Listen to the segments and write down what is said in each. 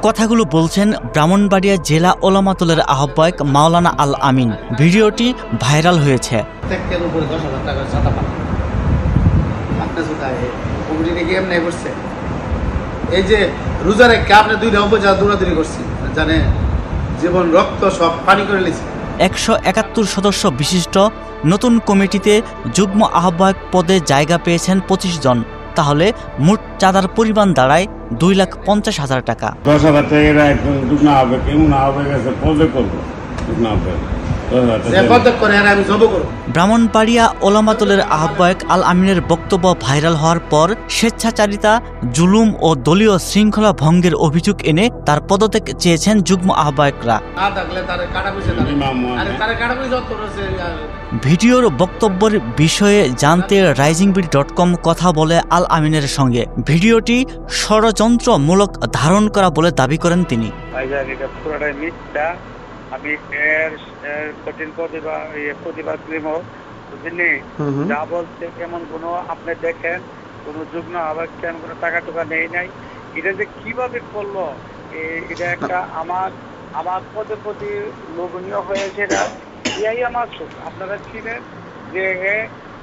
কথাগুলো বলছেন ব্রাহ্মণবাড়িয়া জেলা ওলামাতুলের আহ্বায়ক মাওলানা আল আমিন। ভিডিওটি ভাইরাল হয়েছে। এই যে রোজা রেখে আপনি 2টা উপজেলা দৌড়াদৌড়ি করছি, জানে জীবন রক্ত সব পানি করে লিছে। 171 সদস্য বিশিষ্ট নতুন কমিটিতে যুগ্ম আহ্বায়ক পদে জায়গা পেয়েছেন 25 জন। তাহলে মোট চাঁদার পরিমাণ দাঁড়ায় 2,50,000 টাকা। 10,000 টাকা একদম যুগ্ম আহ্বায়ক এমন আহ্বায়ক আছে পদে করবো যুগ্ম আহ্বায়ক। ব্রাহ্মণবাড়িয়া ওলামাতুলের আহ্বায়ক আল আমিনের বক্তব্য ভাইরাল হওয়ার পর স্বেচ্ছাচারিতা, জুলুম ও দলীয় শৃঙ্খলা ভঙ্গের অভিযোগ এনে তার পদত্যাগ চেয়েছেন যুগ্ম আহ্বায়করা। ভিডিওর বক্তব্যের বিষয়ে জানতে risingbeat.com কথা বলে আল আমিনের সঙ্গে। ভিডিওটি ষড়যন্ত্রমূলক ধারণ করা বলে দাবি করেন তিনি। আমি এর কঠিন প্রতিবাদ নিব, বুঝলি? যা বলছে এমন কোনো আপনি দেখেন কোনো যুগ্ম আহ্বায়ক কেমন কোনো টাকা টুকা নেই নাই। এটা যে কিভাবে করলো, এটা একটা আমার পদের প্রতি লোভনীয় হয়েছে। এই আমার সুখ। আপনারা ছিলেন যে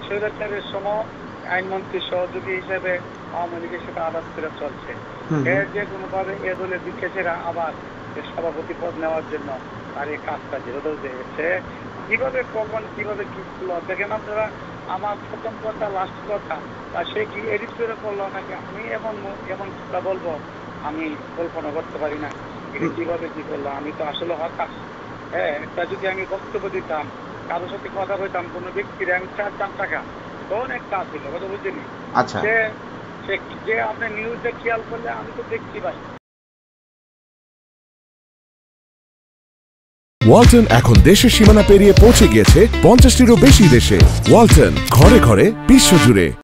স্বৈরাচারের সময় আইনমন্ত্রী সহযোগী হিসেবে আওয়ামী লীগের সাথে আলাপ করে চলছে। এর যে কোনোভাবে এ দলের বিকেশেরা আবার সভাপতি পদ নেওয়ার জন্য আর এই কাজটা যেহেতু হয়েছে, কিভাবে কখন কিভাবে কি করলো দেখেন আপনারা। আমার প্রথম কথা লাস্ট কথা সে কি এডিট করে করলো নাকি আমি এমন কথা বলবো আমি কল্পনা করতে পারি না। এটা কিভাবে কি করলো, আমি তো আসলে হতাশ। একটা যদি আমি বক্তব্য দিতাম, কারোর সাথে কথা বলতাম, কোনো ব্যক্তির আমি চাইতাম টাকা, তখন একটা ছিল কথা বুঝিনি। আচ্ছা, যে আপনি নিউজে খেয়াল করলে আমি তো দেখছি ভাই। ওয়ালটন এখন দেশের সীমানা পেরিয়ে পৌঁছে গিয়েছে 50টিরও বেশি দেশে। ওয়ালটন, ঘরে ঘরে বিশ্বজুড়ে।